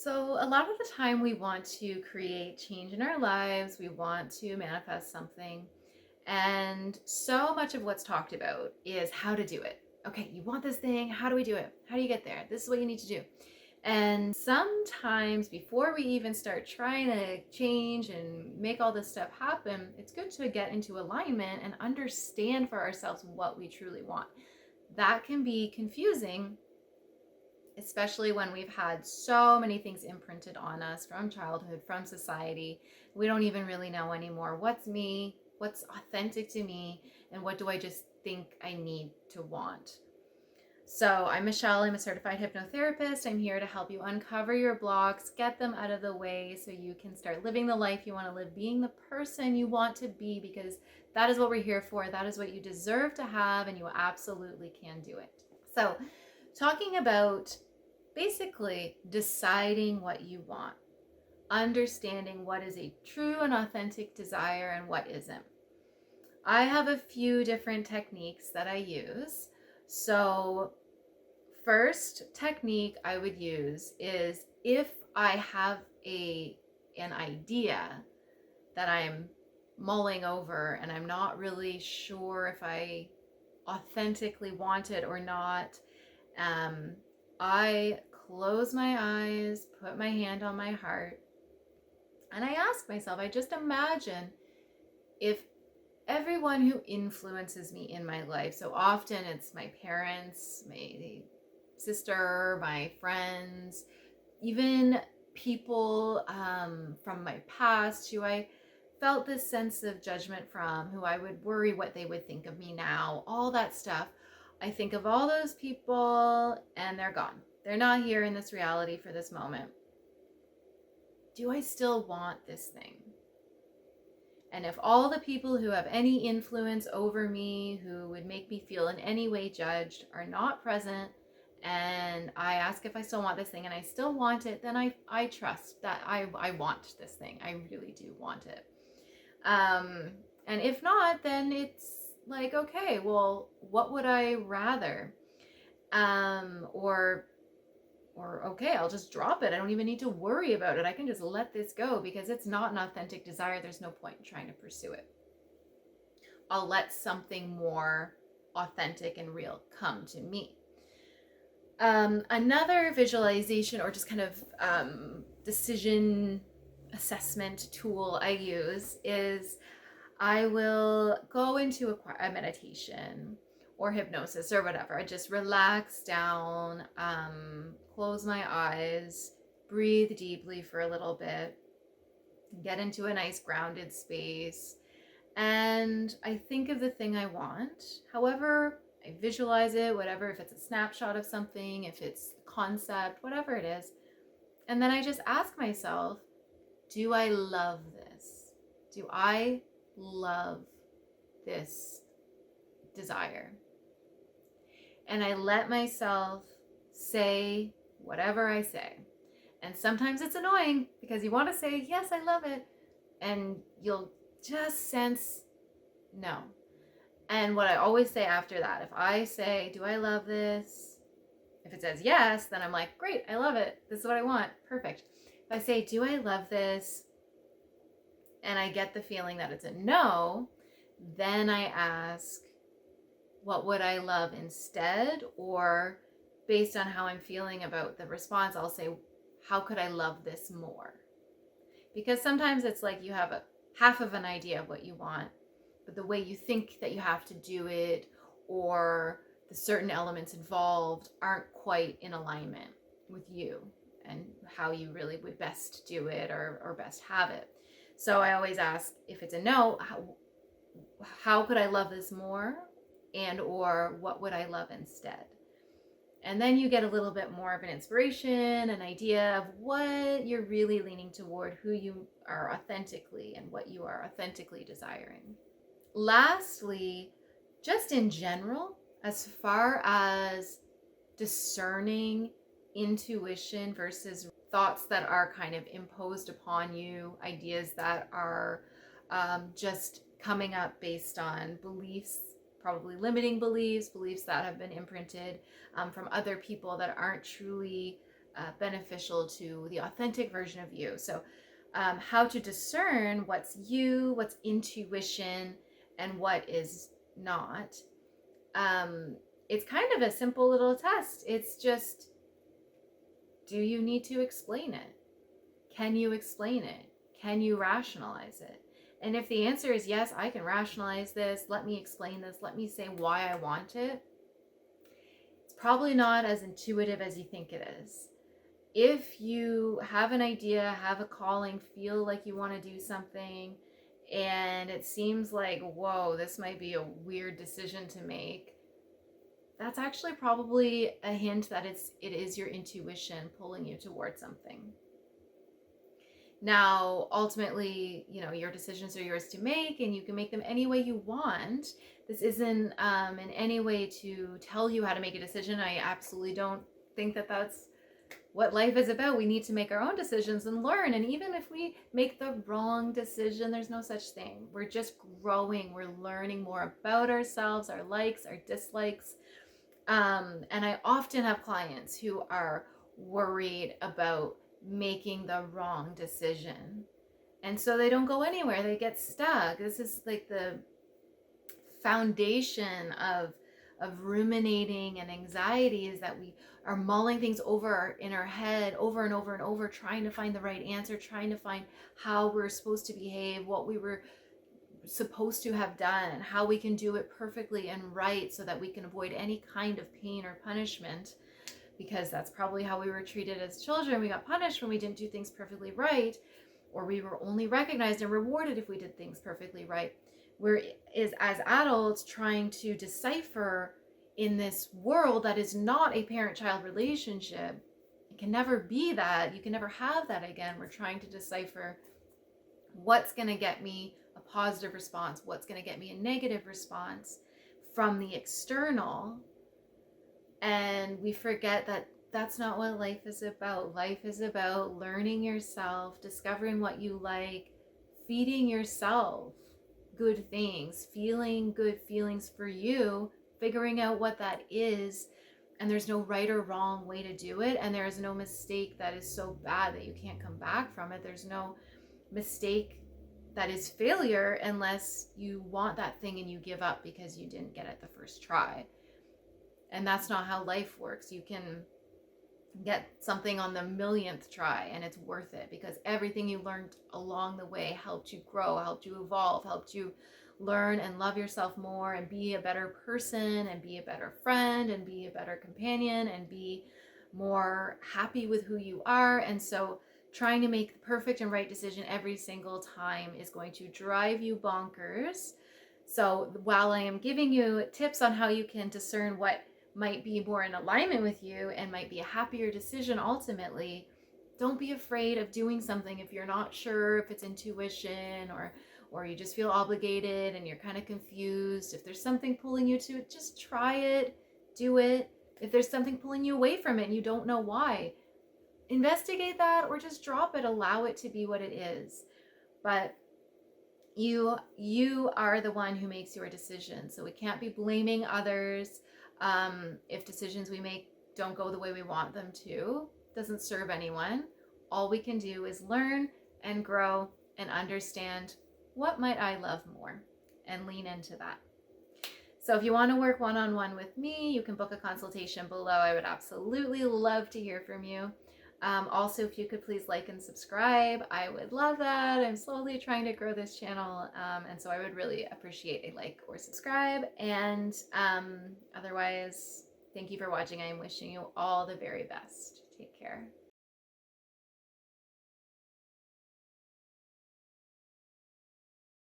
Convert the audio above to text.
So, a lot of the time, we want to create change in our lives, we want to manifest something. And so much of what's talked about is how to do it. Okay, you want this thing. How do we do it? How do you get there? This is what you need to do. And sometimes, before we even start trying to change and make all this stuff happen, it's good to get into alignment and understand for ourselves what we truly want. That can be confusing, especially when we've had so many things imprinted on us from childhood, from society. We don't even really know anymore what's me, what's authentic to me, and what do I just think I need to want. So, I'm Michelle. I'm a certified hypnotherapist. I'm here to help you uncover your blocks, get them out of the way so you can start living the life you want to live, being the person you want to be, because that is what we're here for. That is what you deserve to have, and you absolutely can do it. So, talking about basically deciding what you want, understanding what is a true and authentic desire and what isn't. I have a few different techniques that I use. So, first technique I would use is if I have an idea that I'm mulling over and I'm not really sure if I authentically want it or not. I close my eyes, put my hand on my heart, and I ask myself, I just imagine if everyone who influences me in my life, so often it's my parents, my sister, my friends, even people from my past who I felt this sense of judgment from, who I would worry what they would think of me now, all that stuff. I think of all those people and they're gone. They're not here in this reality for this moment. Do I still want this thing? And if all the people who have any influence over me, who would make me feel in any way judged, are not present, and I ask if I still want this thing and I still want it, then I trust that I want this thing. I really do want it. And if not, then it's like, okay, well, what would I rather? Or okay, I'll just drop it. I don't even need to worry about it. I can just let this go because it's not an authentic desire. There's no point in trying to pursue it. I'll let something more authentic and real come to me. Another visualization or just kind of decision assessment tool I use is I will go into a meditation or hypnosis or whatever. I just relax down, close my eyes, breathe deeply for a little bit, get into a nice grounded space, and I think of the thing I want. However, I visualize it, whatever, if it's a snapshot of something, if it's a concept, whatever it is. And then I just ask myself, do I love this? Do I love this desire? And I let myself say whatever I say. And sometimes it's annoying because you want to say, yes, I love it. And you'll just sense no. And what I always say after that, if I say, do I love this? If it says yes, then I'm like, great, I love it. This is what I want. Perfect. If I say, do I love this? And I get the feeling that it's a no, then I ask, what would I love instead? Or based on how I'm feeling about the response, I'll say, how could I love this more? Because sometimes it's like you have a half of an idea of what you want, but the way you think that you have to do it or the certain elements involved aren't quite in alignment with you and how you really would best do it or best have it. So I always ask, if it's a no, how could I love this more? And or what would I love instead? And then you get a little bit more of an inspiration, an idea of what you're really leaning toward, who you are authentically and what you are authentically desiring. Lastly, just in general, as far as discerning intuition versus thoughts that are kind of imposed upon you, ideas that are just coming up based on beliefs, probably limiting beliefs that have been imprinted from other people that aren't truly beneficial to the authentic version of you. So how to discern what's you, what's intuition, and what is not. It's kind of a simple little test. It's just, do you need to explain it? Can you explain it? Can you rationalize it? And if the answer is yes, I can rationalize this, let me explain this, let me say why I want it, it's probably not as intuitive as you think it is. If you have an idea, have a calling, feel like you want to do something, and it seems like, whoa, this might be a weird decision to make, that's actually probably a hint that it is your intuition pulling you towards something. Now, ultimately, your decisions are yours to make, and you can make them any way you want. This isn't in any way to tell you how to make a decision. I absolutely don't think that that's what life is about. We need to make our own decisions and learn. And even if we make the wrong decision, there's no such thing. We're just growing. We're learning more about ourselves, our likes, our dislikes. And I often have clients who are worried about making the wrong decision. And so they don't go anywhere. They get stuck. This is like the foundation of ruminating and anxiety, is that we are mulling things over in our head over and over and over, trying to find the right answer, trying to find how we're supposed to behave, what we were supposed to have done, how we can do it perfectly and right so that we can avoid any kind of pain or punishment, because that's probably how we were treated as children. We got punished when we didn't do things perfectly right, or we were only recognized and rewarded if we did things perfectly right. We're as adults trying to decipher in this world that is not a parent-child relationship. It can never be that. You can never have that again. We're trying to decipher what's going to get me a positive response, what's going to get me a negative response from the external. And we forget that that's not what life is about. Life is about learning yourself, discovering what you like, feeding yourself good things, feeling good feelings for you, figuring out what that is. And there's no right or wrong way to do it. And there is no mistake that is so bad that you can't come back from it. There's no mistake that is failure unless you want that thing and you give up because you didn't get it the first try. And that's not how life works. You can get something on the millionth try and it's worth it, because everything you learned along the way helped you grow, helped you evolve, helped you learn and love yourself more and be a better person and be a better friend and be a better companion and be more happy with who you are. And so trying to make the perfect and right decision every single time is going to drive you bonkers. So while I am giving you tips on how you can discern what might be more in alignment with you and might be a happier decision ultimately, don't be afraid of doing something if you're not sure if it's intuition or you just feel obligated and you're kind of confused. If there's something pulling you to it, just try it, do it. If there's something pulling you away from it and you don't know why, investigate that or just drop it, allow it to be what it is. But you are the one who makes your decision. So we can't be blaming others if decisions we make don't go the way we want them to. Doesn't serve anyone. All we can do is learn and grow and understand, what might I love more, and lean into that. So if you want to work one-on-one with me, you can book a consultation below. I would absolutely love to hear from you. Also, if you could please like and subscribe, I would love that. I'm slowly trying to grow this channel, and so I would really appreciate a like or subscribe. And otherwise, thank you for watching. I am wishing you all the very best. Take care.